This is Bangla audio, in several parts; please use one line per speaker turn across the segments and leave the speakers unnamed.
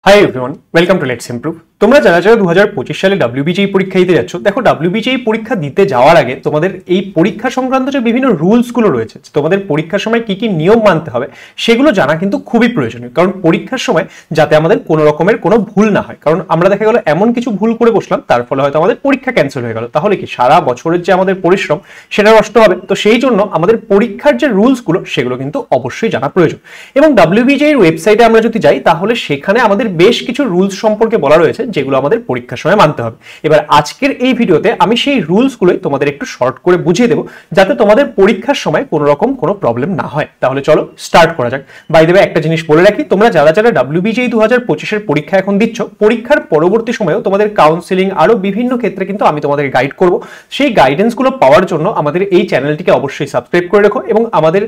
Hi everyone, welcome to let's improve. তোমরা যারা যারা 2025 সালে WBGE পরীক্ষা দিতে যাচ্ছ, দেখো WBGE পরীক্ষা দিতে যাওয়ার আগে তোমাদের এই পরীক্ষা সংক্রান্ত যে বিভিন্ন রুলসগুলো রয়েছে, তোমাদের পরীক্ষার সময় কি কি নিয়ম মানতে হবে সেগুলো জানা কিন্তু খুবই প্রয়োজনীয়। কারণ পরীক্ষার সময় যাতে আমাদের কোনো রকমের কোনো ভুল না হয়, কারণ আমরা দেখা গেল এমন কিছু ভুল করে বসলাম তার ফলে হয়তো আমাদের পরীক্ষা ক্যান্সেল হয়ে গেল, তাহলে কি সারা বছরের যে আমাদের পরিশ্রম সেটা নষ্ট হবে। তো সেই জন্য আমাদের পরীক্ষার যে রুলসগুলো সেগুলো কিন্তু অবশ্যই জানা প্রয়োজন। এবং WBGE ওয়েবসাইটে আমরা যদি যাই তাহলে সেখানে আমাদের বেশ কিছু রুলস সম্পর্কে বলা রয়েছে যেগুলো আমাদের পরীক্ষার সময় মানতে হবে। এবার আজকের এই ভিডিওতে আমি সেই রুলসগুলোই তোমাদের একটু শর্ট করে বুঝিয়ে দেবো যাতে তোমাদের পরীক্ষার সময় কোনো রকম কোনো প্রবলেম না হয়। তাহলে চলো স্টার্ট করা যাক। বাই দ্য ওয়ে, একটা জিনিস বলে রাখি, তোমরা যারা যারা WBGE 2025 পরীক্ষা এখন দিচ্ছ, পরীক্ষার পরবর্তী সময়েও তোমাদের কাউন্সিলিং আরো বিভিন্ন ক্ষেত্রে কিন্তু আমি তোমাদের গাইড করব। সেই গাইডেন্সগুলো পাওয়ার জন্য আমাদের এই চ্যানেলটিকে অবশ্যই সাবস্ক্রাইব করে রাখো এবং আমাদের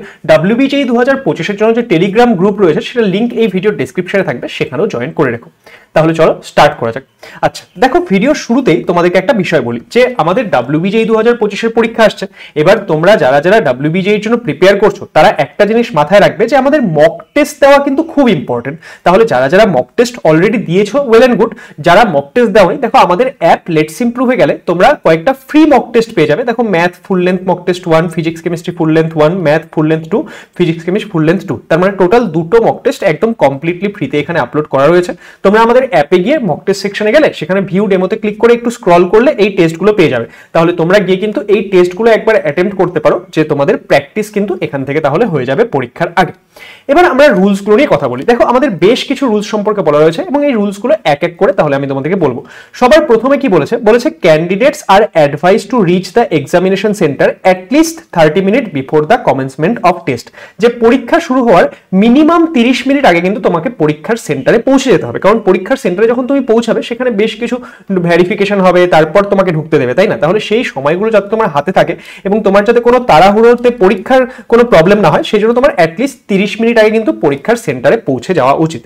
WBGE 2025 জন্য যে টেলিগ্রাম গ্রুপ রয়েছে সেটা লিংক এই ভিডিও ডেসক্রিপশনে থাকবে, সেখানেও জয়েন করে রাখো। তাহলে চলো স্টার্ট করা যাক। আচ্ছা দেখো, ভিডিও শুরুতেই তোমাদেরকে একটা বিষয় বলি যে আমাদের WBGE 2025 পরীক্ষা আসছে। এবার তোমরা যারা যারা WBGE এর জন্য প্রিপেয়ার করছো তারা একটা জিনিস মাথায় রাখবে যে আমাদের মক টেস্ট দেওয়া কিন্তু খুব ইম্পর্টেন্ট। তাহলে যারা যারা মক টেস্ট অলরেডি দিয়েছো ওয়েল এন্ড গুড, যারা মক টেস্ট দেওনি, দেখো আমাদের অ্যাপ লেটস ইমপ্রুভে গেলে তোমরা কয়েকটা ফ্রি মক টেস্ট পেয়ে যাবে। দেখো math full length mock test 1, physics chemistry full length 1, math full length 2, physics chemistry full length 2, তার মানে টোটাল দুটো মক টেস্ট একদম কমপ্লিটলি ফ্রিতে এখানে আপলোড করা রয়েছে। তোমরা আমাদের অ্যাপে গিয়ে মক টেস্ট সেকশনে গেলে সেখানে ভিউ ডেমোতে ক্লিক করে একটু স্ক্রল করলে এই টেস্টগুলো পেয়ে যাবে। তাহলে তোমরা গিয়ে কিন্তু এই টেস্টগুলো একবার অ্যাটেম্প্ট করতে পারো, যে তোমাদের প্র্যাকটিস কিন্তু এখান থেকে তাহলে হয়ে যাবে পরীক্ষার আগে। এবার আমরা রুলসগুলো নিয়ে কথা বলি। দেখো আমাদের বেশ কিছু রুলস সম্পর্কে বলা রয়েছে এবং এই রুলসগুলো এক এক করে তাহলে আমি তোমাদেরকে বলবো। সবার প্রথমে কি বলেছে, বলেছে candidates are advise to reach the examination centre at least 30 minute before the commencement of test. যে পরীক্ষা শুরু হওয়ার মিনিমাম 30 মিনিট আগে কিন্তু তোমাকে পরীক্ষার সেন্টারে পৌঁছে যেতে হবে। কারণ পরীক্ষার সেন্টারে যখন তুমি পৌঁছাবে সেখানে বেশ কিছু ভেরিফিকেশন হবে, তারপর তোমাকে ঢুকতে দেবে, তাই না? তাহলে সেই সময়গুলো যাতে তোমার হাতে থাকে এবং তোমার যাতে কোনো তাড়াহুড়োতে পরীক্ষার কোনো প্রবলেম না হয়, সেই জন্য তোমার অ্যাটলিস্ট 30 মিনিট আগে কিন্তু পরীক্ষার সেন্টারে পৌঁছে যাওয়া উচিত।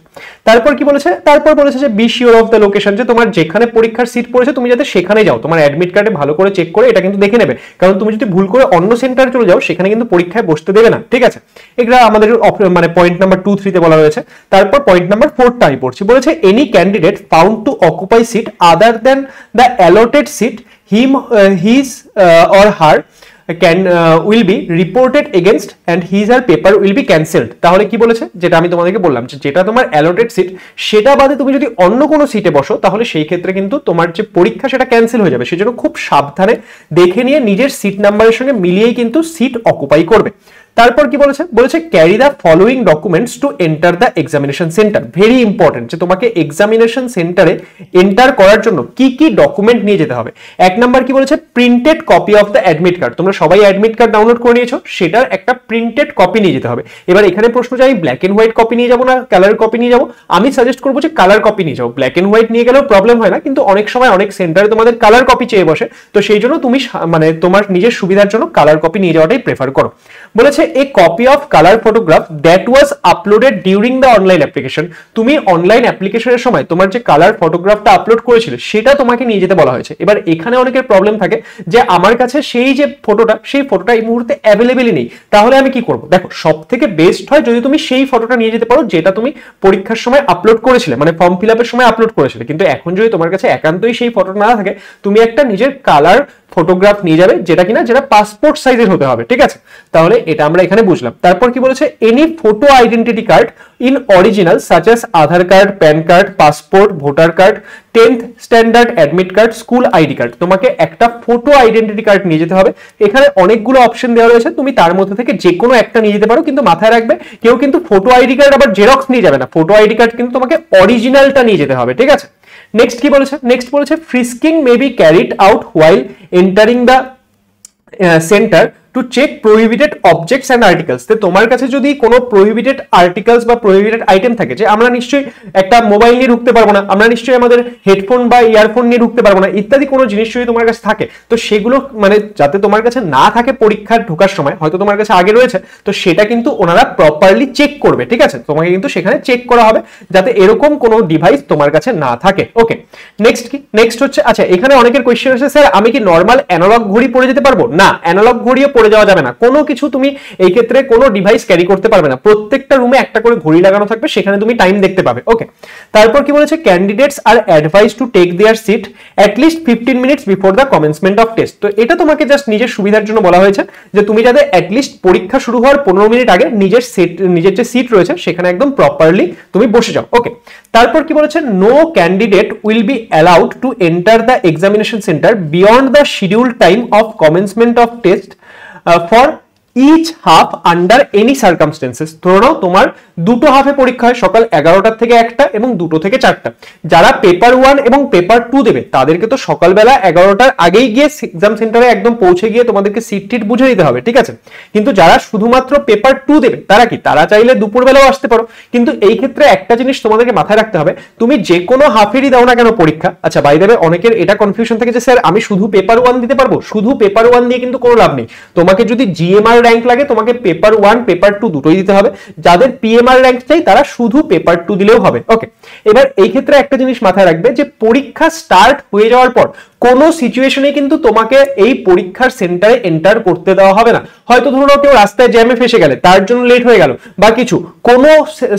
তারপর কি বলেছে, তারপর বলেছে যে be sure of the location, যে তোমার যেখানে পরীক্ষার সিট পড়েছে তুমি যাতে সেখানে যাও। তোমার অ্যাডমিট কার্ডে ভালো করে চেক করে এটা কিন্তু দেখে নেবে, কারণ তুমি যদি ভুল করে অন্য সেন্টারে চলে যাও সেখানে কিন্তু পরীক্ষায় বসতে দেবে না, ঠিক আছে? এটা আমাদের মানে পয়েন্ট নাম্বার 2, 3 তে বলা হয়েছে। তারপর পয়েন্ট নাম্বার 4 টা আমি পড়ছি। বলেছে any candidate found to occupy seat other than the allotted seat him his or her will be reported against and his or paper will be cancelled। তাহলে কি বলেছে, যেটা আমি তোমাদেরকে বললাম যে যেটা তোমার অ্যালটেড সিট সেটা বাদে তুমি যদি অন্য কোনো সিটে বসো তাহলে সেই ক্ষেত্রে কিন্তু তোমার যে পরীক্ষা সেটা ক্যান্সেল হয়ে যাবে। সেজন্য খুব সাবধানে দেখে নিয়ে নিজের সিট নাম্বারের সঙ্গে মিলিয়েই কিন্তু সিট অকুপাই করবে। তারপর কি বলেছে, বলেছে carry the following documents two enter the examination centre. Very important যে তোমাকে এক্সামিনেশন সেন্টারে এন্টার করার জন্য কি কি ডকুমেন্ট নিয়ে যেতে হবে। এক নাম্বার কি বলেছে, printed copy of the admit card. তোমরা সবাই অ্যাডমিট কার্ড ডাউনলোড করে নিয়েছো, সেটার একটা প্রিন্টেড কপি নিয়ে যেতে হবে। এবার এখানে প্রশ্ন যে আমি ব্ল্যাক এন্ড হোয়াইট কপি নিয়ে যাবো না কালার কপি নিয়ে যাবো, আমি সাজেস্ট করবো যে কালার কপি নিয়ে যাও। ব্ল্যাক এন্ড হোয়াইট নিয়ে গেলেও প্রবলেম হয় না, কিন্তু অনেক সময় অনেক সেন্টারে তোমাদের কালার কপি চেয়ে বসে, তো সেই জন্য তুমি মানে তোমার নিজের সুবিধার জন্য কালার কপি নিয়ে যাওয়াটাই প্রেফার করো। বলেছে a copy of colour photograph that was uploaded during the online application. তুমি অনলাইন অ্যাপ্লিকেশনের সময় তোমার যে কালার ফটোগ্রাফটা আপলোড করেছিলে সেটা তোমাকে নিয়ে যেতে বলা হয়েছে। এবার এখানে অনেকের প্রবলেম থাকে যে আমার কাছে সেই যে ফটোটা সেই ফটোটা এই মুহূর্তে অ্যাভেলেবেলই নেই, তাহলে আমি কি করব? দেখো সব থেকে বেস্ট হয় যদি তুমি সেই ফটোটা নিয়ে যেতে পারো যেটা তুমি পরীক্ষার সময় আপলোড করেছিলে, মানে ফর্ম ফিল আপের সময় আপলোড করেছিলে। কিন্তু এখন যদি তোমার কাছে একান্তই সেই ফটোটা না থাকে, তুমি একটা নিজের কালার ফটোগ্রাফ নিয়ে যাবে যেটা পাসপোর্ট সাইজের হতে হবে, ঠিক আছে? তাহলে এটা আমরা এখানে বুঝলাম। তারপর কি বলেছে, any photo identity card in original such as Aadhaar card, pan card, passport, voter card, 10th standard admit card, school ID card. তোমাকে একটা ফটো আইডেন্টিটি কার্ড নিয়ে যেতে হবে। এখানে অনেকগুলো অপশন দেওয়া রয়েছে, তুমি তার মধ্যে থেকে যে কোনো একটা নিয়ে যেতে পারো, কিন্তু মাথায় রাখবে কেউ কিন্তু ফটো আইডি কার্ড আবার জেরক্স নিয়ে যাবে না। ফটো আইডি কার্ড কিন্তু তোমাকে অরিজিনালটা নিয়ে যেতে হবে, ঠিক আছে? নেক্সট কি বলেছে, নেক্সট বলেছে frisking may be carried out while entering the centre to check prohibited objects and articles. তো তোমার কাছে যদি কোনো প্রোহিবিটেড আর্টিকেলস বা প্রোহিবিটেড আইটেম থাকে, যে আমরা নিশ্চয়ই একটা মোবাইল নিয়ে ঢুকতে পারবো না, আমরা নিশ্চয়ই আমাদের হেডফোন বা ইয়ারফোন নিয়ে ঢুকতে পারবো না, ইত্যাদি কোনো জিনিস যদি তোমার কাছে থাকে, তো সেগুলো মানে যাতে তোমার কাছে না থাকে পরীক্ষার ঢোকার সময়, হয়তো তোমার কাছে আগে রয়েছে, তো সেটা কিন্তু ওনারা প্রপারলি চেক করবে, ঠিক আছে? তোমাকে কিন্তু সেখানে চেক করা হবে যাতে এরকম কোনো ডিভাইস তোমার কাছে না থাকে। ওকে, নেক্সট কি, নেক্সট হচ্ছে, আচ্ছা এখানে অনেকের কোয়েশ্চেন আছে, স্যার আমি কি নর্মাল অ্যানালগ ঘড়ি পরে যেতে পারবো? না, অ্যানালগ ঘড়িও পরে করে যাওয়া যাবে না, কোনো কিছু তুমি এই ক্ষেত্রে কোনো ডিভাইস ক্যারি করতে পারবে না, প্রত্যেকটা রুমে একটা করে ঘড়ি লাগানো থাকবে, সেখানে তুমি টাইম দেখতে পাবে। ওকে, তারপর কি বলেছে, candidates are advise to take their seat at least 15 minutes before the commencement of test. তো এটা তোমাকে জাস্ট নিজের সুবিধার জন্য বলা হয়েছে যে তুমি যাতে অ্যাট লিস্ট পরীক্ষা শুরু হওয়ার 15 মিনিট আগে নিজের যে সিট রয়েছে সেখানে একদম প্রপারলি তুমি বসে যাও। ওকে, তারপর কি বলেছে, no candidate will be allowed to enter the examination centre beyond the schedule time of commencement of test for each half under any circumstances. ধরো নাও তোমার দুটো হাফে পরীক্ষা হয়, সকাল 11টার থেকে 1টা এবং 2টো থেকে 4টা। যারা পেপার 1 এবং পেপার 2 দেবে তাদেরকে তো সকালবেলা 11টার আগেই গিয়ে এক্সাম সেন্টারে একদম পৌঁছে গিয়ে তোমাদেরকে সিট টিট বুঝে নিতে হবে, ঠিক আছে। কিন্তু যারা শুধুমাত্র পেপার 2 দেবে তারা কি, তারা চাইলে দুপুরবেলাও আসতে পারো। কিন্তু এই ক্ষেত্রে একটা জিনিস তোমাদেরকে মাথায় রাখতে হবে, তুমি যে কোনো হাফেরই দাও না কেন পরীক্ষা, আচ্ছা বাই দ্য ওয়ে অনেকের এটা কনফিউশন থাকে যে স্যার আমি শুধু পেপার 1 দিতে পারবো, শুধু পেপার 1 দিয়ে কিন্তু কোনো লাভ নেই। তোমাকে যদি জিএমআর র্যাঙ্ক লাগে তোমাকে পেপার 1 পেপার 2 দুটোই দিতে হবে। যাদের পিএমআর র্যাঙ্ক চাই তারা শুধু পেপার 2 দিলেও হবে। ওকে, এবার এই ক্ষেত্রে একটা জিনিস মাথায় রাখবে যে পরীক্ষা স্টার্ট হয়ে যাওয়ার পর কোনো সিচুয়েশনে কিন্তু তোমাকে এই পরীক্ষার সেন্টারে এন্টার করতে দেওয়া হবে না। হয়তো ধরো কেউ রাস্তায় জ্যামে ফেসে গেলে তার জন্য লেট হয়ে গেল বা কিছু, কোনো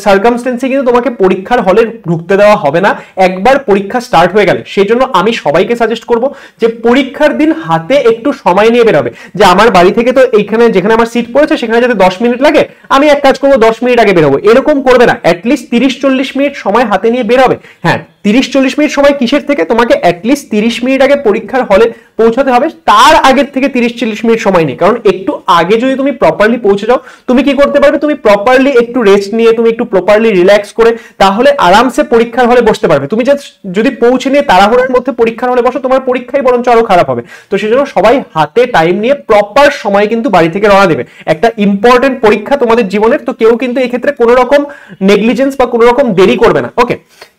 সার্কামস্টেন্সে কিন্তু তোমাকে পরীক্ষার হলে ঢুকতে দেওয়া হবে না একবার পরীক্ষা স্টার্ট হয়ে গেলে। সেই জন্য আমি সবাইকে সাজেস্ট করব যে পরীক্ষার দিন হাতে একটু সময় নিয়ে বেরোবে, যে আমার বাড়ি থেকে তো এইখানে যেখানে আমার সিট পড়েছে সেখানে যাতে 10 মিনিট লাগে, আমি এক কাজ করবো 10 মিনিট আগে বেরোবো, এরকম করবে না। অ্যাটলিস্ট 30-40 মিনিট সময় হাতে নিয়ে বেরোবে। হ্যাঁ, 30-40 মিনিট সময় কিসের থেকে, তোমাকে অ্যাটলিস্ট 30 মিনিট আগে পরীক্ষার হলে পৌঁছাতে হবে, তার আগের থেকে 30-40 মিনিট সময় নেই। কারণ একটু আগে যদি তুমি প্রপারলি পৌঁছে যাও, তুমি কি করতে পারবে, তুমি প্রপারলি একটু রেস্ট নিয়ে তুমি একটু প্রপারলি রিল্যাক্স করে তাহলে আরামসে পরীক্ষার হলে বসতে পারবে। তুমি যদি পৌঁছে নিয়ে তাড়াহুড়োর মধ্যে পরীক্ষার হলে বসো, তোমার পরীক্ষাই বরঞ্চ আরো খারাপ হবে। তো সেজন্য সবাই হাতে টাইম নিয়ে প্রপার সময় কিন্তু বাড়ি থেকে রওনা দেবে। একটা ইম্পর্টেন্ট পরীক্ষা তোমাদের জীবনের, তো কেউ কিন্তু এই ক্ষেত্রে কোনো রকম নেগলিজেন্স বা কোনো রকম দেরি করবে না। ওকে,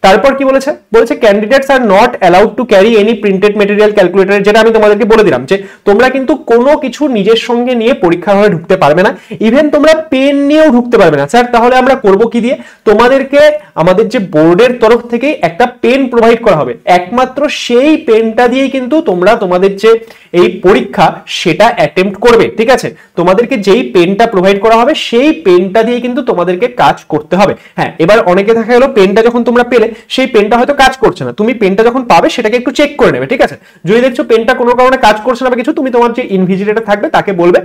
তারপর কি বলেছে, বলেছে candidates are not allowed to carry any printed material calculator, যেটা আমি তোমাদেরকে বলে দিলাম যে তোমরা কিন্তু কোনো কিছু নিজের সঙ্গে নিয়ে পরীক্ষার হলে ঢুকতে পারবে না, ইভেন তোমরা পেন নিয়েও ঢুকতে পারবে না। স্যার তাহলে আমরা করব কি দিয়ে, তোমাদেরকে আমাদের যে বোর্ডের তরফ থেকে একটা পেন প্রোভাইড করা হবে, একমাত্র সেই পেনটা দিয়েই কিন্তু তোমরা তোমাদের যে এই পরীক্ষা সেটা অ্যাটেম্প্ট করবে, ঠিক আছে। তোমাদেরকে যেই পেনটা প্রোভাইড করা হবে সেই পেনটা দিয়ে কিন্তু তোমাদেরকে কাজ করতে হবে। হ্যাঁ, এবার অনেকে দেখা গেল পেনটা যখন তোমরা পেলে সেই পেনটা হয়তো কাজ করছে না, তুমি পেনটা যখন পাবে সেটাকে একটু চেক করে নেবে, ঠিক আছে। যদি দেখছো পেনটা কোনো কারণে কাজ করছে না বা কিছু, তুমি তোমার যে ইনভিজিলেটর থাকবে তাকে বলবে,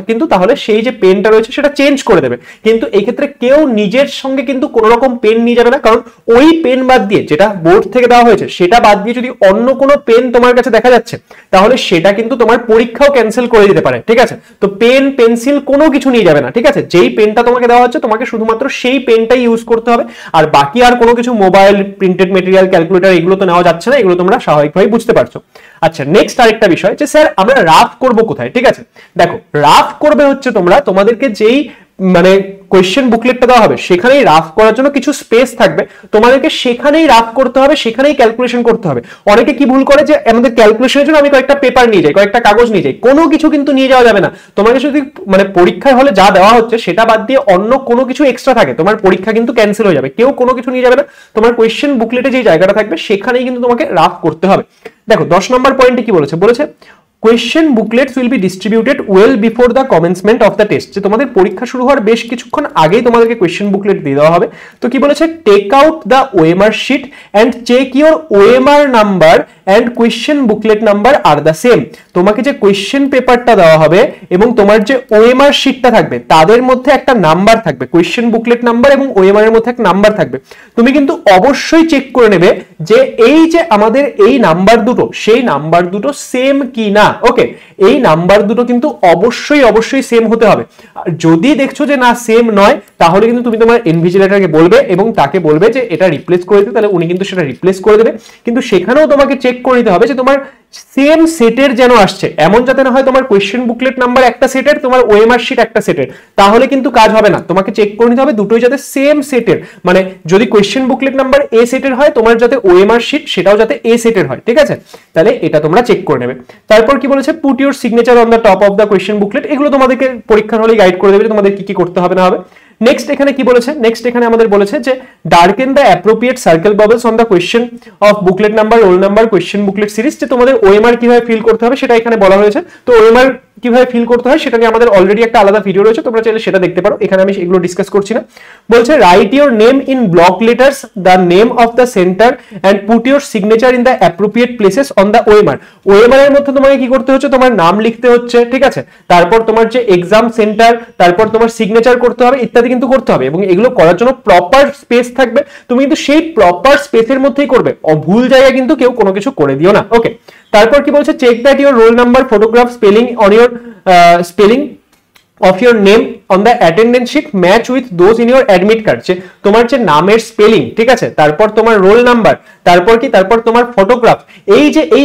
কিন্তু তাহলে সেই যে পেনটা রয়েছে সেটা চেঞ্জ করে দেবে। কিন্তু এই ক্ষেত্রে কেউ নিজের সঙ্গে কিন্তু কোনো রকম পেন নিয়ে যাবে না, কারণ ওই পেন বাদ দিয়ে যেটা বোর্ড থেকে দেওয়া হয়েছে সেটা বাদ দিয়ে যদি অন্য কোনো পেন তোমার কাছে দেখা যাচ্ছে তাহলে সেটা কিন্তু তোমার পরীক্ষাও ক্যান্সেল করে দিতে পারে, ঠিক আছে। তো পেন পেন্সিল কোনো কিছু নিয়ে যাবে না, ঠিক আছে। যেই পেনটা তোমাকে দেওয়া হচ্ছে তোমাকে শুধুমাত্র সেই পেনটাই ইউজ করতে হবে, আর বাকি আর কোনো কিছু মোবাইল, প্রিন্টেড মেটেরিয়াল, ক্যালকুলেটর এগুলো তো নেওয়া যাচ্ছে না, এগুলো তোমরা স্বাভাবিকভাবে বুঝতে পারছো। আচ্ছা, নেক্সট আরেকটা বিষয় যে স্যার আমরা রাফ করব কোথায়, ঠিক আছে। দেখো, রাফ করবে হচ্ছে তোমরা তোমাদেরকে যেই মানে কোয়েশ্চেন বুকলেটটা দেওয়া হবে সেখানেই রাফ করার জন্য কিছু স্পেস থাকবে, তোমাদেরকে সেখানেই রাফ করতে হবে, সেখানেই ক্যালকুলেশন করতে হবে। অনেকে কি ভুল করে যে আমাদের ক্যালকুলেশনের জন্য আমি কয়েকটা পেপার নিয়ে যাই, কয়েকটা কাগজ নিয়ে যাই, কোনো কিছু কিন্তু নিয়ে যাওয়া যাবে না। তোমাকে যদি মানে পরীক্ষার হলে যা দেওয়া হচ্ছে সেটা বাদ দিয়ে অন্য কোনো কিছু এক্সট্রা থাকে, তোমার পরীক্ষা কিন্তু ক্যান্সেল হয়ে যাবে। কেউ কোনো কিছু নিয়ে যাবে না, তোমার কোয়েশ্চেন বুকলেটে যে জায়গাটা থাকবে সেখানেই কিন্তু তোমাকে রাফ করতে হবে। দেখো 10 নম্বর পয়েন্টে কি বলেছে, বলেছে question বুকলেটস will be distributed well before the commencement of the test, যে তোমাদের পরীক্ষা শুরু হওয়ার বেশ কিছুক্ষণ আগেই তোমাদেরকে কোয়েশ্চেন বুকলেট দিয়ে দেওয়া হবে। তো কি বলেছে, take out the OMR sheet and check your OMR number and question booklet number are the same. তোমাকে যে কোয়েশ্চেন পেপারটা দেওয়া হবে এবং তোমার যে ওএমআর শিটটা থাকবে তাদের মধ্যে একটা নাম্বার থাকবে, কোয়েশ্চেন বুকলেট নাম্বার এবং ওএমআর এর মধ্যে একটা নাম্বার থাকবে। তুমি কিন্তু অবশ্যই চেক করে নেবে যে এই যে আমাদের এই নাম্বার দুটো সেই নাম্বার দুটো সেম কি না। ওকে, এই নাম্বার দুটো কিন্তু অবশ্যই অবশ্যই সেম হতে হবে। আর যদি দেখছো যে না সেম নয় তাহলে কিন্তু তুমি তোমার ইনভিজিলেটরকে বলবে এবং তাকে বলবে যে এটা রিপ্লেস করে দিতে, তাহলে উনি কিন্তু সেটা রিপ্লেস করে দেবে। কিন্তু সেখানেও তোমাকে চেক করে নিতে হবে যে তোমার সেম সেটের যেন আসছে, এমন যাতে না হয় তোমার কোয়েশ্চেন বুকলেট নাম্বার একটা সেটের, তোমার ওএমআর শিট একটা সেটের, তাহলে কিন্তু কাজ হবে না। তোমাকে চেক করে নিতে হবে দুটোই যাতে সেম সেটের, মানে যদি কোয়েশ্চেন বুকলেট নাম্বার এ সেটের হয় তোমার যাতে ওএমআর শিট সেটাও যাতে এ সেটের হয়, ঠিক আছে। তাহলে এটা তোমরা চেক করে নেবে। তারপর কি বলেছে, put your signature on the top of the question booklet, এগুলো তোমাদেরকে পরীক্ষার হলে গাইড করে দেবে তোমাদের কি কি করতে হবে না হবে। নেক্সট এখানে কি বলেছে, নেক্সট এখানে আমাদের বলেছে যে darken the appropriate circle bubbles on the question of booklet number, roll number, question booklet series, যে তোমাদের ওএমআর কিভাবে ফিল করতে হবে সেটা এখানে বলা হয়েছে। তো ওএমআর কিভাবে ফিল করতে হয় সেটা নিয়ে আমাদের অলরেডি একটা আলাদা ভিডিও রয়েছে, তোমরা চাইলে সেটা দেখতে পারো, এখানে আমি এগুলো ডিসকাস করছি না। বলছে write your name in block letters, the name of the centre and put your signature in the appropriate places on the OMR. OMR এর মধ্যে তোমাকে কি করতে হচ্ছে, তোমার নাম লিখতে হচ্ছে, ঠিক আছে, তারপর তোমার যে এক্সাম সেন্টার, তারপর তোমার সিগনেচার করতে হবে, ইত্যাদি কিন্তু করতে হবে, এবং এগুলো করার জন্য প্রপার স্পেস থাকবে, তুমি কিন্তু সেই প্রপার স্পেসের মধ্যেই করবে, ভুল জায়গায় কিন্তু কেউ কোনো কিছু করে দিও না। ওকে, তারপর কি বলছে, check that your roll number, photograph, spelling on your spelling of your name on the attendance sheet match with those in your admit card। যে তোমার যে নামের স্পেলিং, ঠিক আছে, তারপর তোমার রোল নাম্বার, তারপর কি, তারপর তোমার ফটোগ্রাফ, এই যে এই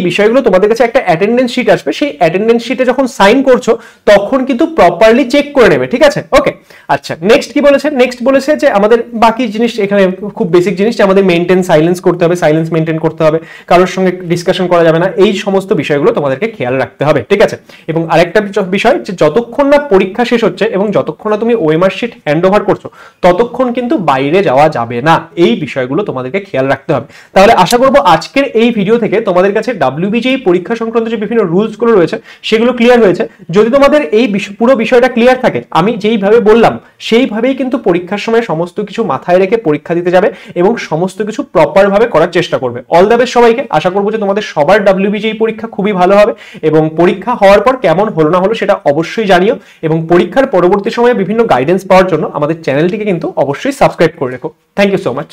বিষয়গুলো তোমাদের কাছে একটা অ্যাটেন্ডেন্স শিট আসবে, সেই অ্যাটেন্ডেন্স শিটে যখন সাইন করছো তখন কিন্তু প্রপারলি চেক করে নেবে, ঠিক আছে। ওকে, আচ্ছা, নেক্সট কি বলেছে, নেক্সট বলেছে যে আমাদের বাকি জিনিস এখানে খুব বেসিক জিনিস, যে আমাদের মেইনটেইন সাইলেন্স করতে হবে, সাইলেন্স মেইনটেইন করতে হবে, কারোর সঙ্গে ডিসকাশন করা যাবে না, এই সমস্ত বিষয়গুলো তোমাদেরকে খেয়াল রাখতে হবে, ঠিক আছে। এবং আরেকটা বিষয়, যে যতক্ষণ না পরীক্ষা শেষ হচ্ছে এবং যতক্ষণ না তুমি ওএমআর শিট হ্যান্ড ওভার করছো ততক্ষণ কিন্তু বাইরে যাওয়া যাবে না, এই বিষয়গুলো তোমাদেরকে খেয়াল রাখতে হবে। তাহলে আশা করবো আজকের এই ভিডিও থেকে তোমাদের কাছে ডাব্লিউবিজিই পরীক্ষা সংক্রান্ত যে বিভিন্ন রুলস গুলো রয়েছে সেগুলো ক্লিয়ার হয়েছে। যদি তোমাদের এই পুরো বিষয়টা ক্লিয়ার থাকে, আমি যেইভাবে বললাম সেইভাবেই কিন্তু পরীক্ষার সময় সমস্ত কিছু মাথায় রেখে পরীক্ষা দিতে যাবে এবং সমস্ত কিছু প্রপার ভাবে করার চেষ্টা করবে। অল দ্য বেস্ট সবাইকে, আশা করবো যে তোমাদের সবার ডাব্লিউবিজিই পরীক্ষা খুবই ভালো হবে, এবং পরীক্ষা হওয়ার পর কেমন হলো না হলো সেটা অবশ্যই জানিও, এবং পরীক্ষার পরবর্তী সময়ে বিভিন্ন গাইডেন্স পাওয়ার জন্য আমাদের চ্যানেলটিকে কিন্তু অবশ্যই সাবস্ক্রাইব করে রেখো। Thank you so much.